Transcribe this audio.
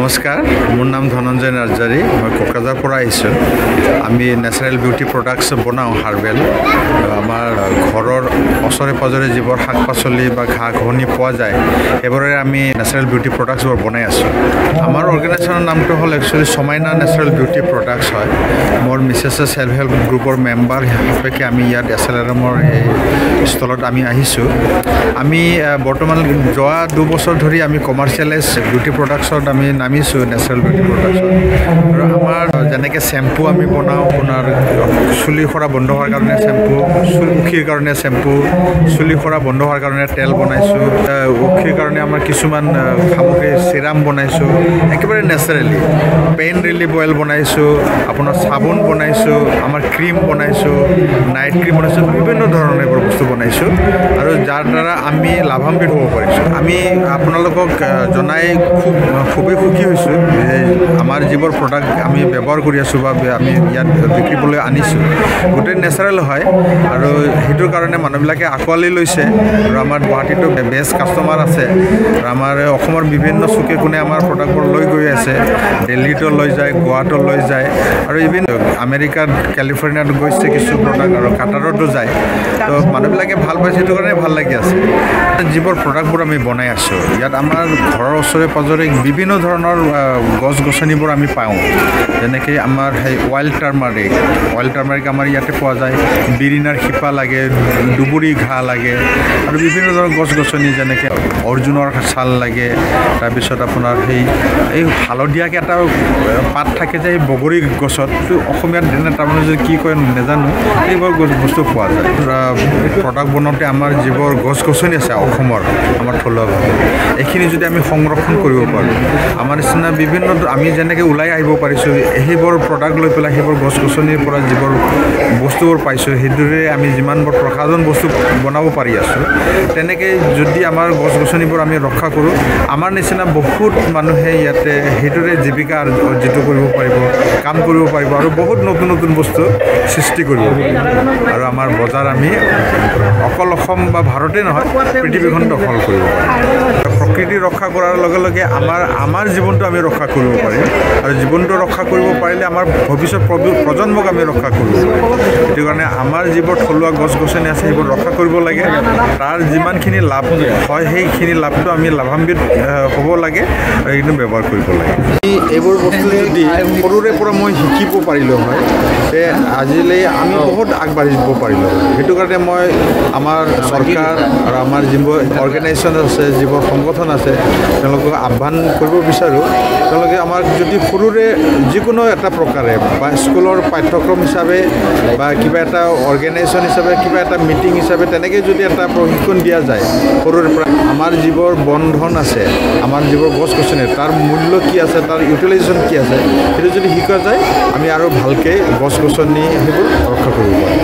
নমস্কাৰ, মোৰ নাম ধনঞ্জয় নাৰ্জাৰী। মই কোকৰাঝাৰৰ পৰা আহিছোঁ। আমি নেচাৰেল বিউটি প্ৰডাক্টছ বনাওঁ হাৰ্বেল। আমাৰ ঘৰৰ ওচৰে পাজৰে যিবোৰ শাক পাচলি বা ঘাঁহ ঘাঁহনি পোৱা যায় সেইবোৰে আমি নেচাৰেল বিউটি প্ৰডাক্টছবোৰ বনাই আছোঁ। আমাৰ অৰ্গেনাইজেশ্যনৰ নামটো হ'ল একচুৱেলি সমাইনা নেচাৰেল বিউটি প্ৰডাক্টছ হয়। মোৰ মিছেছে ছেল্ফ হেল্প গ্ৰুপৰ মেম্বাৰ হিচাপে আমি ইয়াত SLRMৰ এই ষ্টলত আমি আহিছোঁ। আমি বৰ্তমান যোৱা 2 বছৰ ধৰি আমি কমাৰ্চিয়েলাইজ বিউটি প্ৰডাক্টছত আমি নামিছোঁ নেচাৰেল বিউটি প্ৰডাক্টছত। আৰু আমাৰ যেনেকৈ চেম্পু আমি বনাওঁ, আপোনাৰ চুলি সৰা বন্ধ হোৱাৰ কাৰণে চেম্পু, উখিৰ কাৰণে চেম্পু, চুলি সৰা বন্ধ হোৱাৰ কাৰণে তেল বনাইছোঁ, উখিৰ কাৰণে আমাৰ কিছুমান সামগ্ৰী চিৰাম বনাইছোঁ একেবাৰে নেচাৰেলি। পেইন ৰিলিফ অইল বনাইছোঁ, আপোনাৰ চাবোন বনাইছোঁ, আমাৰ ক্ৰীম বনাইছোঁ, নাইট ক্ৰীম বনাইছোঁ, বিভিন্ন ধৰণৰ এইবোৰ বস্তু বনাইছোঁ আৰু যাৰ দ্বাৰা আমি লাভান্বিত হ'ব পাৰিছোঁ। আমি আপোনালোকক জনাই খুবেই সুখী হৈছোঁ যে আমাৰ যিবোৰ প্ৰডাক্ট আমি ব্যৱহাৰ কৰি আছোঁ বা আমি ইয়াত বিক্ৰীবলৈ আনিছোঁ গোটেই নেচাৰেল হয় আৰু সেইটোৰ কাৰণে মানুহবিলাকে আঁকোৱালি লৈছে আৰু আমাৰ গুৱাহাটীতো বেষ্ট কাষ্টমাৰ আছে আৰু আমাৰ অসমৰ বিভিন্ন চুকে কোণে আমাৰ প্ৰডাক্টবোৰ লৈ গৈ আছে। দিল্লীতো লৈ যায়, গোৱাতো লৈ যায় আৰু ইভিন আমেৰিকাত কেলিফৰ্ণিয়াত গৈছে কিছু প্ৰডাক্ট আৰু কাটাৰতো যায়। তো মানুহবিলাকে ভাল পাইছে, সেইটো কাৰণে ভাল লাগি আছে। যিবোৰ প্ৰডাক্টবোৰ আমি বনাই আছোঁ ইয়াত আমাৰ ঘৰৰ ওচৰে পাজৰে বিভিন্ন ধৰণৰ গছ গছনিবোৰ আমি পাওঁ। যেনেকৈ আমাৰ সেই ৱাইল্ড টাৰ্মাৰিক আমাৰ ইয়াতে পোৱা যায়। বিৰিণাৰ শিপা লাগে, দুবৰি ঘাঁহ লাগে আৰু বিভিন্ন ধৰণৰ গছ গছনি যেনেকৈ অৰ্জুনৰ ছাল লাগে। তাৰপিছত আপোনাৰ এই হালধীয়াকৈ এটা পাত থাকে যে এই বগৰী গছত, অসমীয়াত তাৰমানে যদি কি কয় নাজানো, এইবোৰ বস্তু পোৱা যায়। প্ৰডাক্ট বনাওঁতে আমাৰ যিবোৰ গছ গছনি আছে অসমৰ, আমাৰ থলুৱাভাৱে এইখিনি যদি আমি সংৰক্ষণ কৰিব পাৰোঁ, আমাৰ নিচিনা বিভিন্ন আমি যেনেকৈ ওলাই আহিব পাৰিছোঁ সেইবোৰ প্ৰডাক্ট লৈ পেলাই সেইবোৰ গছ গছনিৰ পৰা যিবোৰ বস্তুবোৰ পাইছোঁ সেইদৰে আমি যিমানবোৰ প্ৰসাধন বস্তু বনাব পাৰি আছোঁ, তেনেকৈ যদি আমাৰ গছ গছনিবোৰ আমি ৰক্ষা কৰোঁ, আমাৰ নিচিনা বহুত মানুহে ইয়াতে সেইদৰে জীৱিকা অৰ্জিত কৰিব পাৰিব, কাম কৰিব পাৰিব আৰু বহুত নতুন নতুন বস্তু সৃষ্টি কৰিব পাৰিব। আৰু আমাৰ বজাৰ আমি অকল অসম বা ভাৰতে নহয় পৃথিৱীখন দখল কৰিব পাৰিম। প্ৰকৃতি ৰক্ষা কৰাৰ লগে লগে আমাৰ জীৱনটো আমি ৰক্ষা কৰিব পাৰিম আৰু জীৱনটো ৰক্ষা কৰিব পাৰিলে আমাৰ ভৱিষ্যত প্ৰজন্মক আমি ৰক্ষা কৰিব পাৰিম। সেইটো কাৰণে আমাৰ যিবোৰ থলুৱা গছ গছনি আছে সেইবোৰ ৰক্ষা কৰিব লাগে। তাৰ যিমানখিনি লাভ হয় সেইখিনি লাভটো আমি লাভান্বিত হ'ব লাগে আৰু এইটো ব্যৱহাৰ কৰিব লাগে। এইবোৰ বস্তু যদি সৰুৰে পৰা মই শিকিব পাৰিলোঁ হয় তে আজিলৈ আমি বহুত আগবাঢ়িব পাৰিলোঁ হয়। সেইটো কাৰণে মই আমাৰ চৰকাৰ আৰু আমাৰ যিবোৰ অৰ্গেনাইজেশ্যন আছে, যিবোৰ সংগঠন আছে, তেওঁলোকক আহ্বান কৰিব বিচাৰোঁ, তেওঁলোকে আমাক যদি সৰুৰে যিকোনো এটা প্ৰকাৰে বা স্কুলৰ পাঠ্যক্ৰম হিচাপে বা কিবা এটা অৰ্গেনাইজেশ্যন হিচাপে কিবা এটা মিটিং হিচাপে তেনেকৈ যদি এটা প্ৰশিক্ষণ দিয়া যায় সৰুৰে পৰা, আমাৰ যিবোৰ বন্ধন আছে, আমাৰ যিবোৰ গছ গছনি তাৰ মূল্য কি আছে, তাৰ ইউটিলাইজেশ্যন কি আছে, সেইটো যদি শিকোৱা যায় আমি আৰু ভালকৈ গছ গছনি সেইবোৰ ৰক্ষা কৰিব পাৰিম।